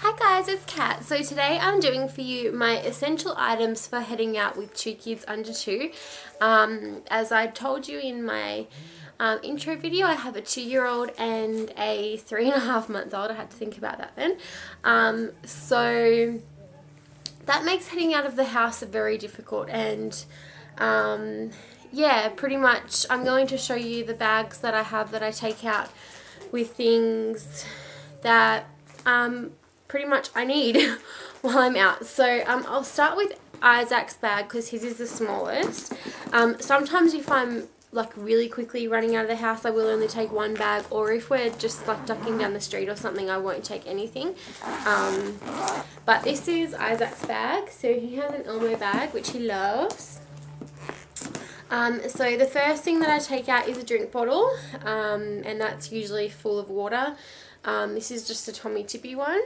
Hi guys, it's Kat. So today I'm doing for you my essential items for heading out with 2 kids under 2. As I told you in my intro video, I have a 2-year-old and a 3.5-month-old. I had to think about that then. So that makes heading out of the house very difficult, and yeah, pretty much I'm going to show you the bags that I have that I take out with things that pretty much I need while I'm out. So I'll start with Isaac's bag because his is the smallest. Sometimes if I'm like really quickly running out of the house, I will only take one bag, or if we're just like ducking down the street or something, I won't take anything. But this is Isaac's bag. So he has an Elmo bag which he loves. So the first thing that I take out is a drink bottle, and that's usually full of water. This is just a Tommy Tippy one.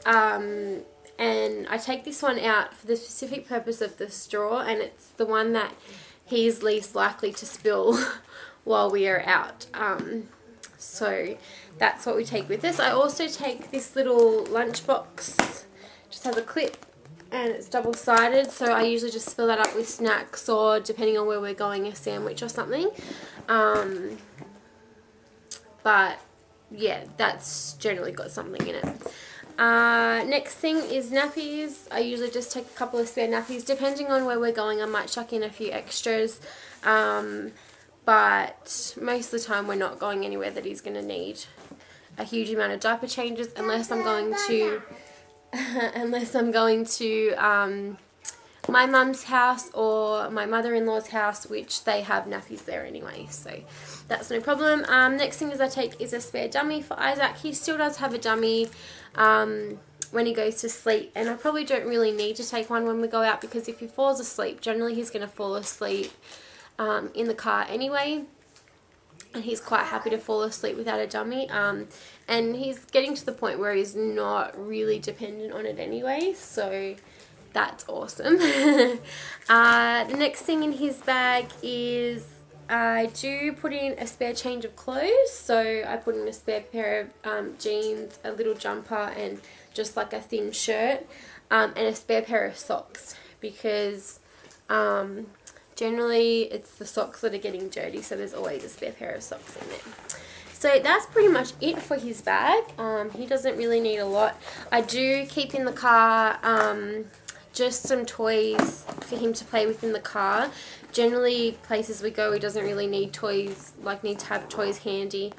And I take this one out for the specific purpose of the straw, and it's the one that he's least likely to spill while we are out. So that's what we take with us. I also take this little lunchbox, just has a clip and it's double-sided, so I usually just fill that up with snacks, or depending on where we're going, a sandwich or something. But yeah, that's generally got something in it. Next thing is nappies. I usually just take a couple of spare nappies. Depending on where we're going, I might chuck in a few extras, but most of the time we're not going anywhere that he's going to need a huge amount of diaper changes, unless I'm going to my mum's house or my mother-in-law's house, which they have nappies there anyway, so that's no problem. Next thing I take is a spare dummy for Isaac. He still does have a dummy when he goes to sleep, and I probably don't really need to take one when we go out, because if he falls asleep, generally he's going to fall asleep in the car anyway, and he's quite happy to fall asleep without a dummy, and he's getting to the point where he's not really dependent on it anyway, so that's awesome. The next thing in his bag is I do put in a spare change of clothes. So I put in a spare pair of jeans, a little jumper, and just like a thin shirt, and a spare pair of socks, because generally it's the socks that are getting dirty, so there's always a spare pair of socks in there. So that's pretty much it for his bag. He doesn't really need a lot. I do keep in the car just some toys for him to play with in the car. Generally, places we go, he doesn't really need toys, like need to have toys handy.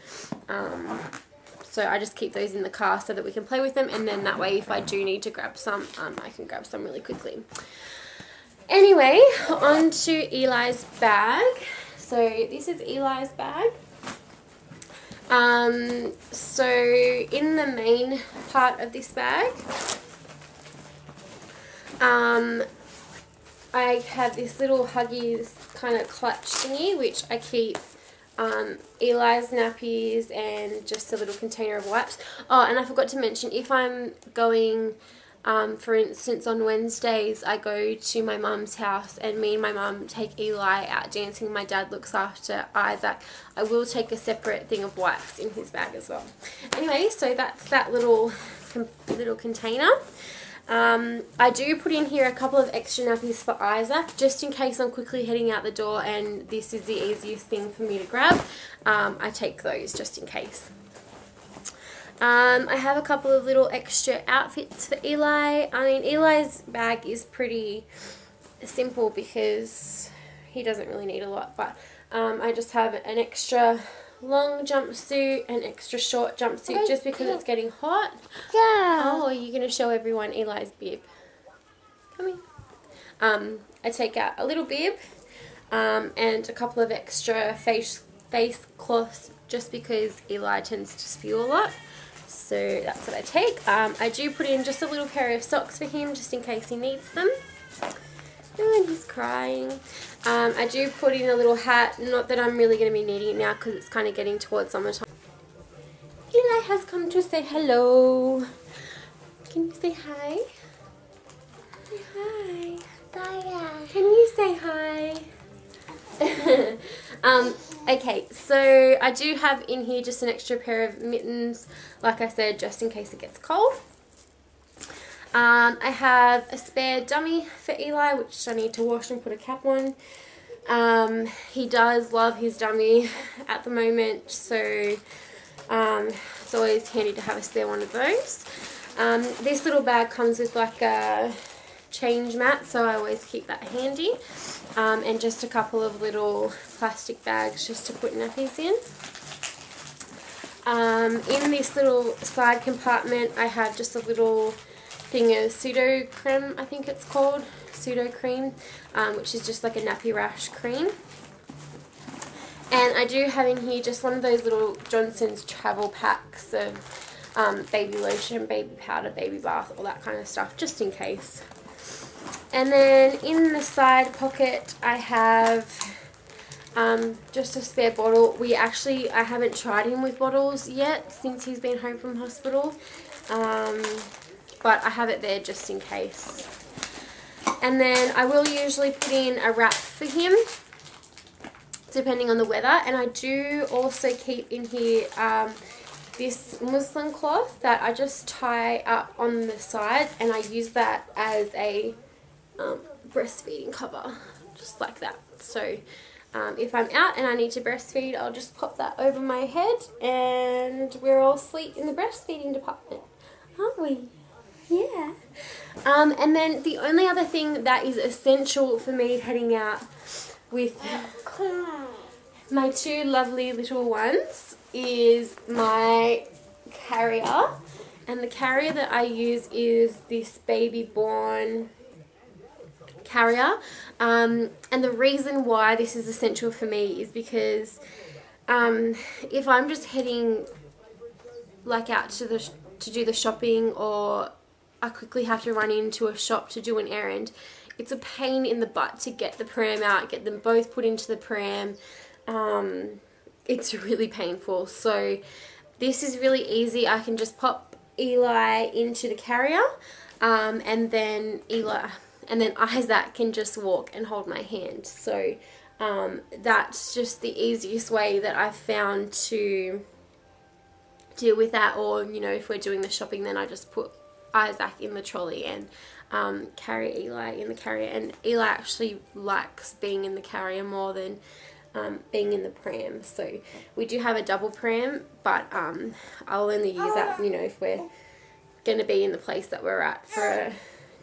So I just keep those in the car so that we can play with them, and then that way if I do need to grab some, I can grab some really quickly. Anyway, on to Eli's bag. So this is Eli's bag. So in the main part of this bag, I have this little Huggies kind of clutch thingy, which I keep Eli's nappies and just a little container of wipes. Oh, and I forgot to mention, if I'm going, for instance, on Wednesdays, I go to my mum's house and me and my mum take Eli out dancing. My dad looks after Isaac. I will take a separate thing of wipes in his bag as well. Anyway, so that's that little container. I do put in here a couple of extra nappies for Isaac, just in case I'm quickly heading out the door and this is the easiest thing for me to grab. I take those just in case. I have a couple of little extra outfits for Eli. I mean, Eli's bag is pretty simple because he doesn't really need a lot, but I just have an extra long jumpsuit, an extra short jumpsuit, just because it's getting hot. Yeah. Oh, are you going to show everyone Eli's bib? Come here. I take out a little bib and a couple of extra face cloths, just because Eli tends to spew a lot. So that's what I take. I do put in just a little pair of socks for him, just in case he needs them. Oh, and he's crying. I do put in a little hat, not that I'm really going to be needing it now because it's kind of getting towards summertime. Eli has come to say hello. Can you say hi? Say hi. Bye. Can you say hi? Okay, so I do have in here just an extra pair of mittens, like I said, just in case it gets cold. I have a spare dummy for Eli, which I need to wash and put a cap on. He does love his dummy at the moment, so it's always handy to have a spare one of those. This little bag comes with like a change mat, so I always keep that handy, and just a couple of little plastic bags just to put nappies in. In this little side compartment I have just a little thing of pseudo cream, I think it's called, pseudo cream, which is just like a nappy rash cream. And I do have in here just one of those little Johnson's travel packs of baby lotion, baby powder, baby bath, all that kind of stuff, just in case. And then in the side pocket I have just a spare bottle. I haven't tried him with bottles yet since he's been home from hospital, but I have it there just in case. And then I will usually put in a wrap for him depending on the weather, and I do also keep in here this muslin cloth that I just tie up on the sides, and I use that as a breastfeeding cover, just like that. So if I'm out and I need to breastfeed, I'll just pop that over my head and we're all asleep in the breastfeeding department, aren't we? Yeah. And then the only other thing that is essential for me heading out with my two lovely little ones is my carrier. And the carrier that I use is this Baby Born carrier, and the reason why this is essential for me is because if I'm just heading like out to do the shopping, or I quickly have to run into a shop to do an errand, it's a pain in the butt to get the pram out, get them both put into the pram. It's really painful. So this is really easy. I can just pop Eli into the carrier, and then Isaac can just walk and hold my hand. So that's just the easiest way that I've found to deal with that. Or, you know, if we're doing the shopping, then I just put Isaac in the trolley and carry Eli in the carrier. And Eli actually likes being in the carrier more than being in the pram. So we do have a double pram, but I'll only use that, you know, if we're going to be in the place that we're at for a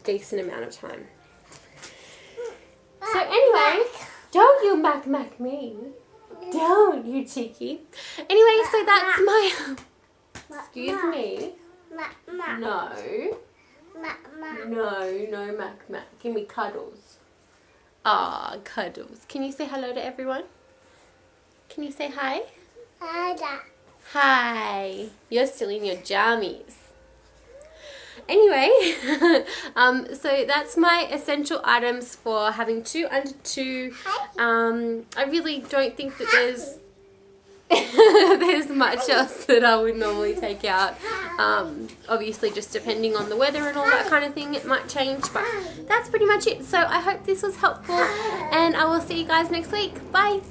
decent amount of time. So anyway, don't you mac me. Don't you cheeky. Anyway, so that's my... Excuse me. No. No mac. Give me cuddles. Ah, cuddles. Can you say hello to everyone? Can you say hi? Hi. You're still in your jammies. Anyway, so that's my essential items for having two under two. I really don't think that there's much else that I would normally take out. Obviously, just depending on the weather and all that kind of thing, it might change, but that's pretty much it. So I hope this was helpful, and I will see you guys next week. Bye.